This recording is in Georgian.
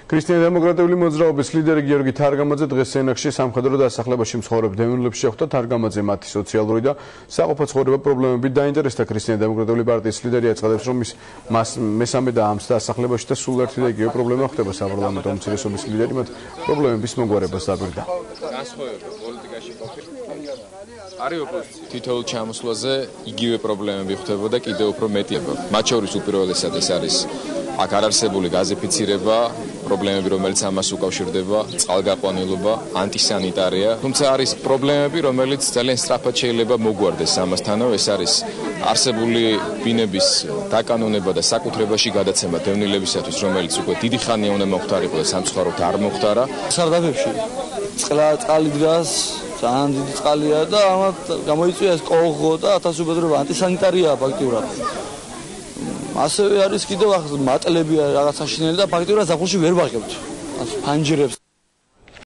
ქრისტიან-დემოკრატიული მოძრაობის ლიდერი გიორგი თარგამაძე დღეს სენაკში სამხედრო დასახლებაში მცხოვრებ დევნილებს შეხვდა. თარგამაძე მათი სოციალური და საყოფო ცხოვრება პრობლემებით დაინტერესდა. ქრისტიან-დემოკრატიული პარტიის ლიდერი აცხადებს, რომ მას მესამე და ამს დასახლებაში და სულ ერთი და იგივე პრობლემა ხდება. საპარლამენტო უმცირესობის ლიდერი მათ პრობლემების მოგვარებას დაბირდა. განსხვავება პოლიტიკაში ყოფილი არის ოპოზიცია. თითოეულ ჩამოსვლაზე იგივე პრობლემები ხდებოდა კიდევ უფრო მეტიება. მათ შორის უპირველესად ეს არის აქ არ არსებული გაზიფიცირება, პრობლემები, რომელიც ამას უკავშირდება, წყალგაყვანილობა, ანტისანიტარია. თუმცა არის პრობლემები, რომელიც ძალიან სწრაფად შეიძლება მოგვარდეს ამასთანავე, ეს არის არსებული ბინების დაკანონება და საკუთრებაში გადაცემა დევნილებისათვის, რომელიც უკვე დიდი ხანია უნდა მოხდარიყო და სამწუხაროდ არ მოხდარა. სარდაფებში წყალი დგას, ძალიან დიდი წყალია და ამათ გამოიწვია ეს კოლღო და ათასუბედრობა ანტისანიტარია ფაქტიურად. ასევე არის კიდევ მატლები რაღაცა შინელი და ფაქტიურად ზაფხულში ვერ ვაღებთ ფანჯრებს.